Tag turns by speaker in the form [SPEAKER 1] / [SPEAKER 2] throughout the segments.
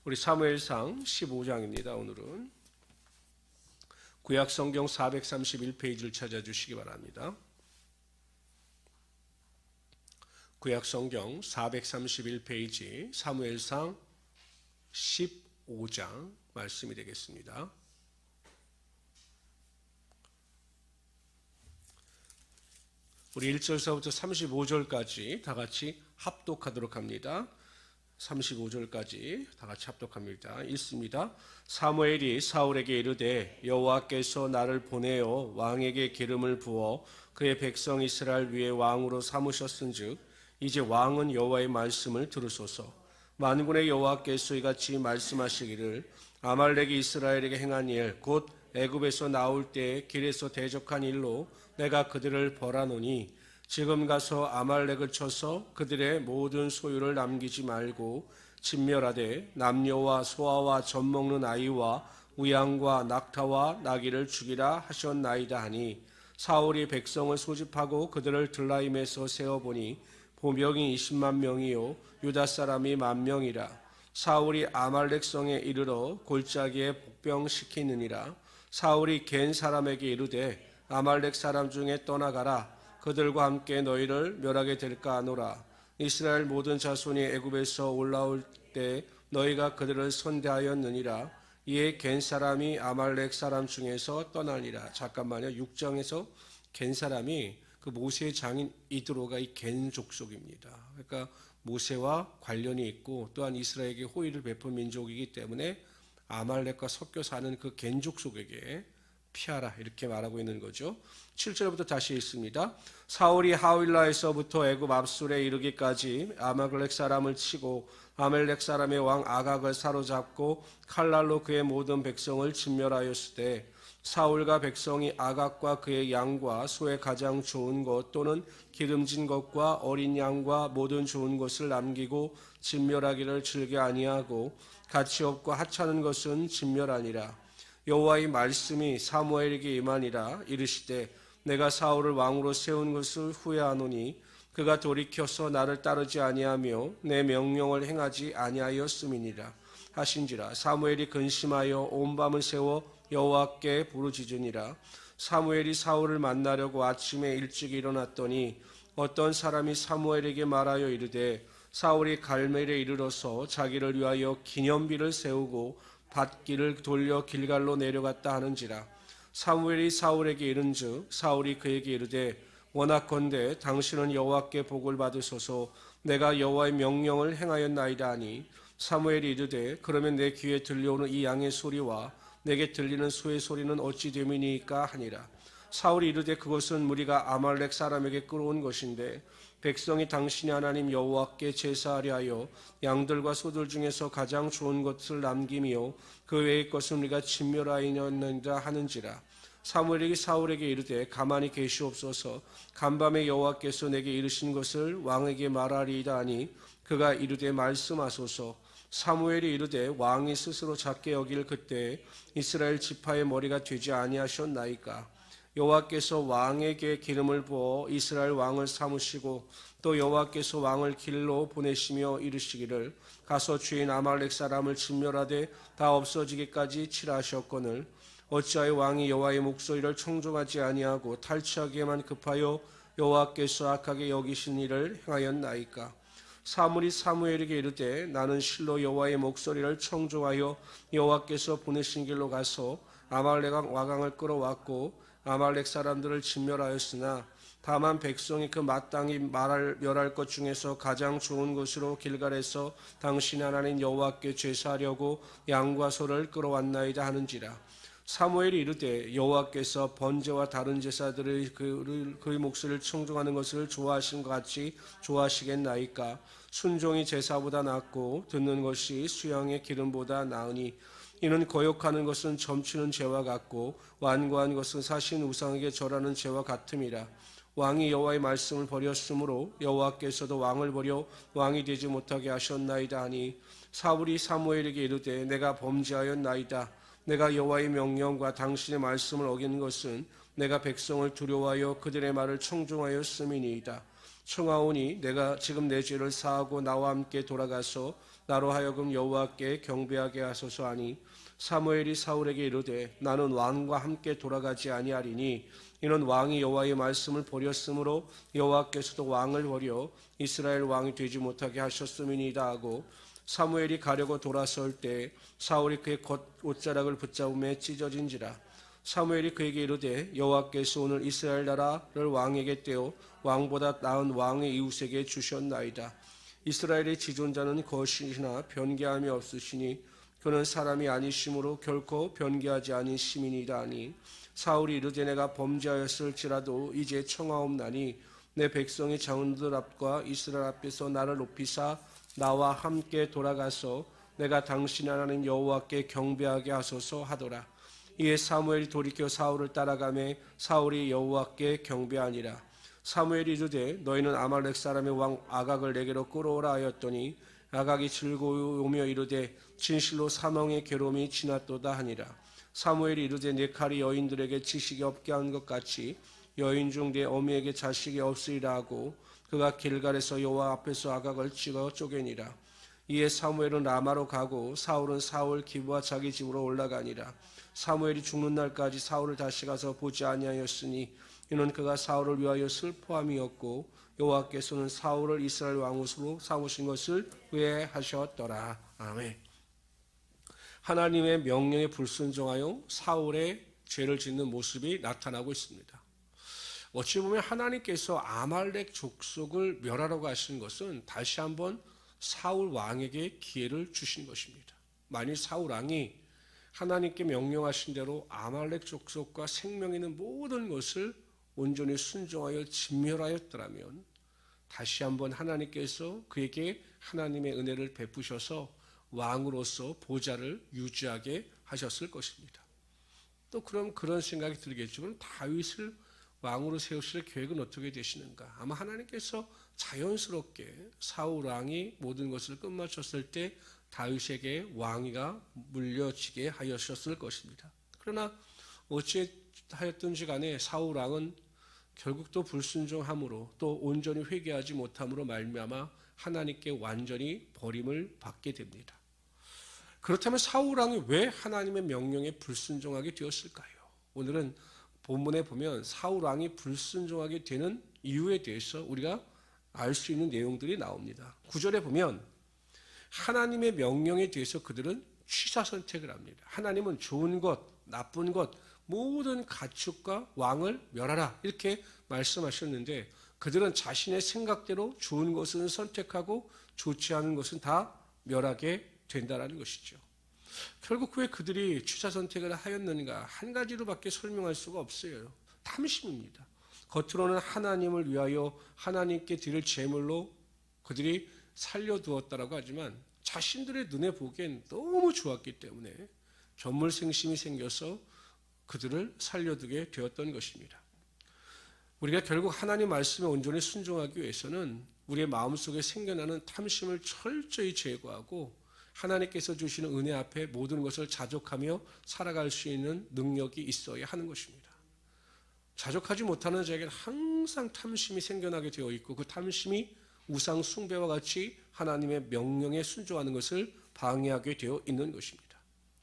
[SPEAKER 1] 우리 사무엘상 15장입니다. 오늘은 구약성경 431페이지를 찾아주시기 바랍니다. 구약성경 431페이지 사무엘상 15장 말씀이 되겠습니다. 우리 1절서부터 35절까지 다 같이 합독하도록 합니다. 35절까지 다 같이 합독합니다. 읽습니다. 사무엘이 사울에게 이르되 여호와께서 나를 보내어 왕에게 기름을 부어 그의 백성 이스라엘 위에 왕으로 삼으셨은즉 이제 왕은 여호와의 말씀을 들으소서. 만군의 여호와께서 이같이 말씀하시기를 아말렉이 이스라엘에게 행한 일 곧 애굽에서 나올 때 길에서 대적한 일로 내가 그들을 벌하노니 지금 가서 아말렉을 쳐서 그들의 모든 소유를 남기지 말고 진멸하되 남녀와 소아와 젖먹는 아이와 우양과 낙타와 나귀를 죽이라 하셨나이다 하니 사울이 백성을 소집하고 그들을 들라임에서 세어보니 보병이 20만 명이요 유다 사람이 10,000명이라. 사울이 아말렉 성에 이르러 골짜기에 복병시키느니라. 사울이 겐 사람에게 이르되 아말렉 사람 중에 떠나가라. 그들과 함께 너희를 멸하게 될까 하노라. 이스라엘 모든 자손이 애굽에서 올라올 때 너희가 그들을 선대하였느니라. 이에 겐 사람이 아말렉 사람 중에서 떠나니라. 잠깐만요. 6장에서 겐 사람이 그 모세의 장인 이드로가 이 겐 족속입니다. 그러니까 모세와 관련이 있고 또한 이스라엘에게 호의를 베푼 민족이기 때문에 아말렉과 섞여 사는 그 겐 족속에게 피하라 이렇게 말하고 있는 거죠. 7절부터 다시 읽습니다. 사울이 하윌라에서부터 애굽 압술에 이르기까지 아말렉 사람을 치고 아말렉 사람의 왕 아각을 사로잡고 칼날로 그의 모든 백성을 진멸하였을 때 사울과 백성이 아각과 그의 양과 소의 가장 좋은 것 또는 기름진 것과 어린 양과 모든 좋은 것을 남기고 진멸하기를 즐겨 아니하고 가치 없고 하찮은 것은 진멸하니라. 여호와의 말씀이 사무엘에게 임하니라. 이르시되 내가 사울을 왕으로 세운 것을 후회하노니 그가 돌이켜서 나를 따르지 아니하며 내 명령을 행하지 아니하였음이니라 하신지라. 사무엘이 근심하여 온 밤을 새워 여호와께 부르짖으니라. 사무엘이 사울을 만나려고 아침에 일찍 일어났더니 어떤 사람이 사무엘에게 말하여 이르되 사울이 갈멜에 이르러서 자기를 위하여 기념비를 세우고 밭길을 돌려 길갈로 내려갔다 하는지라. 사무엘이 사울에게 이른즉 사울이 그에게 이르되 원하건대 당신은 여호와께 복을 받으소서. 내가 여호와의 명령을 행하였나이다 하니 사무엘이 이르되 그러면 내 귀에 들려오는 이 양의 소리와 내게 들리는 소의 소리는 어찌 됨이니까 하니라. 사울이 이르되 그것은 무리가 아말렉 사람에게 끌어온 것인데 백성이 당신의 하나님 여호와께 제사하려 하여 양들과 소들 중에서 가장 좋은 것을 남기며 그 외의 것은 우리가 진멸하였느니라 하는지라. 사무엘이 사울에게 이르되 가만히 계시옵소서. 간밤에 여호와께서 내게 이르신 것을 왕에게 말하리이다 하니 그가 이르되 말씀하소서. 사무엘이 이르되 왕이 스스로 작게 여길 그때 이스라엘 지파의 머리가 되지 아니하셨나이까. 여호와께서 왕에게 기름을 부어 이스라엘 왕을 삼으시고 또 여호와께서 왕을 길로 보내시며 이르시기를 가서 주인 아말렉 사람을 진멸하되 다 없어지기까지 치라 하셨거늘 어찌하여 왕이 여호와의 목소리를 청종하지 아니하고 탈취하기에만 급하여 여호와께서 악하게 여기신 일을 행하였나이까. 사물이 사무엘에게 이르되 나는 실로 여호와의 목소리를 청종하여 여호와께서 보내신 길로 가서 아말렉 왕을 끌어왔고 아말렉 사람들을 진멸하였으나 다만 백성이 그 마땅히 멸할 것 중에서 가장 좋은 것으로 길갈에서 당신의 하나님 여호와께 제사하려고 양과 소를 끌어왔나이다 하는지라. 사무엘이 이르되 여호와께서 번제와 다른 제사들의 그의 목소리를 청종하는 것을 좋아하신 것 같이 좋아하시겠나이까. 순종이 제사보다 낫고 듣는 것이 수양의 기름보다 나으니 이는 거역하는 것은 점치는 죄와 같고 완고한 것은 사신 우상에게 절하는 죄와 같음이라. 왕이 여호와의 말씀을 버렸으므로 여호와께서도 왕을 버려 왕이 되지 못하게 하셨나이다 하니 사울이 사무엘에게 이르되 내가 범죄하였나이다. 내가 여호와의 명령과 당신의 말씀을 어긴 것은 내가 백성을 두려워하여 그들의 말을 청종하였음이니이다. 청하오니 내가 지금 내 죄를 사하고 나와 함께 돌아가서 나로 하여금 여호와께 경배하게 하소서 하니 사무엘이 사울에게 이르되 나는 왕과 함께 돌아가지 아니하리니 이는 왕이 여호와의 말씀을 버렸으므로 여호와께서도 왕을 버려 이스라엘 왕이 되지 못하게 하셨음이니이다 하고 사무엘이 가려고 돌아설 때 사울이 그의 옷자락을 붙잡음에 찢어진지라. 사무엘이 그에게 이르되 여호와께서 오늘 이스라엘 나라를 왕에게 떼어 왕보다 나은 왕의 이웃에게 주셨나이다. 이스라엘의 지존자는 거짓이나 변개함이 없으시니 그는 사람이 아니심으로 결코 변개하지 않은 시민이다 하니 사울이 이르되 내가 범죄하였을지라도 이제 청하옵나니 내 백성의 장로들 앞과 이스라엘 앞에서 나를 높이사 나와 함께 돌아가서 내가 당신 하나님 여호와께 경배하게 하소서 하더라. 이에 사무엘이 돌이켜 사울을 따라가매 사울이 여호와께 경배하니라. 사무엘이 이르되 너희는 아말렉 사람의 왕 아각을 내게로 끌어오라 하였더니 아각이 즐거우며 이르되 진실로 사망의 괴로움이 지났도다 하니라. 사무엘이 이르되 내 칼이 여인들에게 지식이 없게 한 것 같이 여인 중 내 어미에게 자식이 없으리라 하고 그가 길갈에서 여호와 앞에서 아각을 찍어 쪼개니라. 이에 사무엘은 라마로 가고 사울은 사울 기브와 자기 집으로 올라가니라. 사무엘이 죽는 날까지 사울을 다시 가서 보지 아니하였으니 이는 그가 사울을 위하여 슬퍼함이었고 여호와께서는 사울을 이스라엘 왕으로 삼으신 것을 후회하셨더라. 아멘. 하나님의 명령에 불순종하여 사울의 죄를 짓는 모습이 나타나고 있습니다. 어찌 보면 하나님께서 아말렉 족속을 멸하라고 하신 것은 다시 한번 사울 왕에게 기회를 주신 것입니다. 만일 사울 왕이 하나님께 명령하신 대로 아말렉 족속과 생명 있는 모든 것을 온전히 순종하여 진멸하였더라면 다시 한번 하나님께서 그에게 하나님의 은혜를 베푸셔서 왕으로서 보좌를 유지하게 하셨을 것입니다. 또 그럼 그런 생각이 들겠죠. 그럼 다윗을 왕으로 세우실 계획은 어떻게 되시는가? 아마 하나님께서 자연스럽게 사울 왕이 모든 것을 끝마쳤을 때 다윗에게 왕위가 물려지게 하셨을 것입니다. 그러나 어찌하였든지 간에 사울 왕은 결국 또 불순종함으로 또 온전히 회개하지 못함으로 말미암아 하나님께 완전히 버림을 받게 됩니다. 그렇다면 사울 왕이 왜 하나님의 명령에 불순종하게 되었을까요? 오늘은 본문에 보면 사울 왕이 불순종하게 되는 이유에 대해서 우리가 알 수 있는 내용들이 나옵니다. 9절에 보면 하나님의 명령에 대해서 그들은 취사 선택을 합니다. 하나님은 좋은 것, 나쁜 것, 모든 가축과 왕을 멸하라 이렇게 말씀하셨는데 그들은 자신의 생각대로 좋은 것은 선택하고 좋지 않은 것은 다 멸하게 된다는 것이죠. 결국 왜 그들이 취사 선택을 하였는가? 한 가지로밖에 설명할 수가 없어요. 탐심입니다. 겉으로는 하나님을 위하여 하나님께 드릴 제물로 그들이 살려두었다라고 하지만 자신들의 눈에 보기엔 너무 좋았기 때문에 견물생심이 생겨서 그들을 살려두게 되었던 것입니다. 우리가 결국 하나님 말씀에 온전히 순종하기 위해서는 우리의 마음속에 생겨나는 탐심을 철저히 제거하고 하나님께서 주시는 은혜 앞에 모든 것을 자족하며 살아갈 수 있는 능력이 있어야 하는 것입니다. 자족하지 못하는 자에게는 항상 탐심이 생겨나게 되어 있고 그 탐심이 우상 숭배와 같이 하나님의 명령에 순종하는 것을 방해하게 되어 있는 것입니다.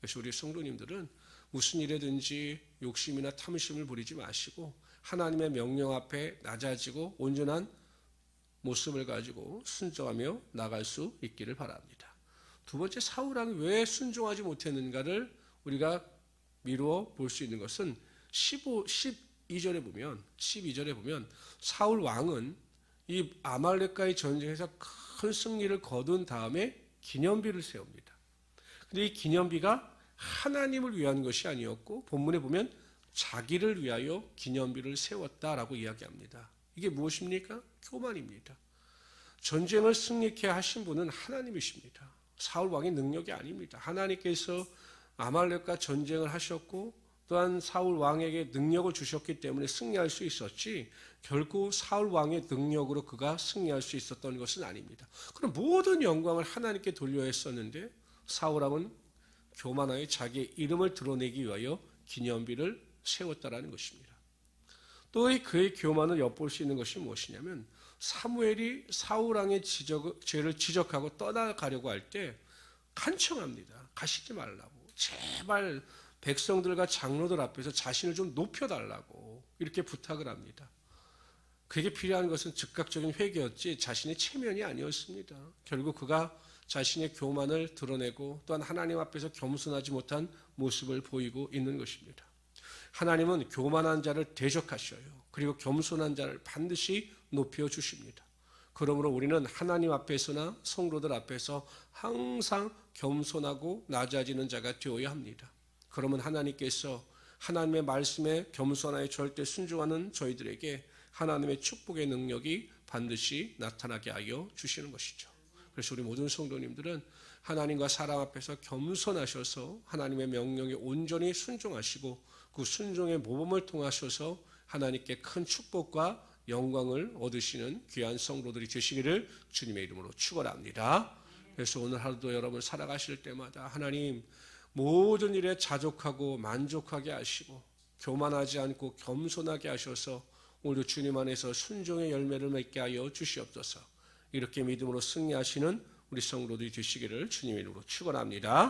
[SPEAKER 1] 그래서 우리 성도님들은 무슨 일에든지 욕심이나 탐심을 부리지 마시고 하나님의 명령 앞에 낮아지고 온전한 모습을 가지고 순종하며 나갈 수 있기를 바랍니다. 두 번째, 사울 왕이 왜 순종하지 못했는가를 우리가 미루어 볼 수 있는 것은 12절에 보면 사울 왕은 이 아말렉과의 전쟁에서 큰 승리를 거둔 다음에 기념비를 세웁니다. 근데 이 기념비가 하나님을 위한 것이 아니었고 본문에 보면 자기를 위하여 기념비를 세웠다라고 이야기합니다. 이게 무엇입니까? 교만입니다. 전쟁을 승리케 하신 분은 하나님이십니다. 사울 왕의 능력이 아닙니다. 하나님께서 아말렉과 전쟁을 하셨고 또한 사울 왕에게 능력을 주셨기 때문에 승리할 수 있었지 결국 사울 왕의 능력으로 그가 승리할 수 있었던 것은 아닙니다. 그럼 모든 영광을 하나님께 돌려 했었는데 사울 왕은 교만하여 자기의 이름을 드러내기 위하여 기념비를 세웠다라는 것입니다. 또 그의 교만을 엿볼 수 있는 것이 무엇이냐면 사무엘이 사울 왕의 죄를 지적하고 떠나가려고 할 때 간청합니다. 가시지 말라고. 제발 백성들과 장로들 앞에서 자신을 좀 높여달라고 이렇게 부탁을 합니다. 그게 필요한 것은 즉각적인 회개였지 자신의 체면이 아니었습니다. 결국 그가 자신의 교만을 드러내고 또한 하나님 앞에서 겸손하지 못한 모습을 보이고 있는 것입니다. 하나님은 교만한 자를 대적하셔요. 그리고 겸손한 자를 반드시 높여주십니다. 그러므로 우리는 하나님 앞에서나 성도들 앞에서 항상 겸손하고 낮아지는 자가 되어야 합니다. 그러면 하나님께서 하나님의 말씀에 겸손하여 절대 순종하는 저희들에게 하나님의 축복의 능력이 반드시 나타나게 하여 주시는 것이죠. 그래서 우리 모든 성도님들은 하나님과 사람 앞에서 겸손하셔서 하나님의 명령에 온전히 순종하시고 그 순종의 모범을 통하셔서 하나님께 큰 축복과 영광을 얻으시는 귀한 성도들이 되시기를 주님의 이름으로 축원합니다. 그래서 오늘 하루도 여러분 살아가실 때마다 하나님 모든 일에 자족하고 만족하게 하시고 교만하지 않고 겸손하게 하셔서 오늘도 주님 안에서 순종의 열매를 맺게 하여 주시옵소서. 이렇게 믿음으로 승리하시는 우리 성도들이 되시기를 주님의 이름으로 축원합니다.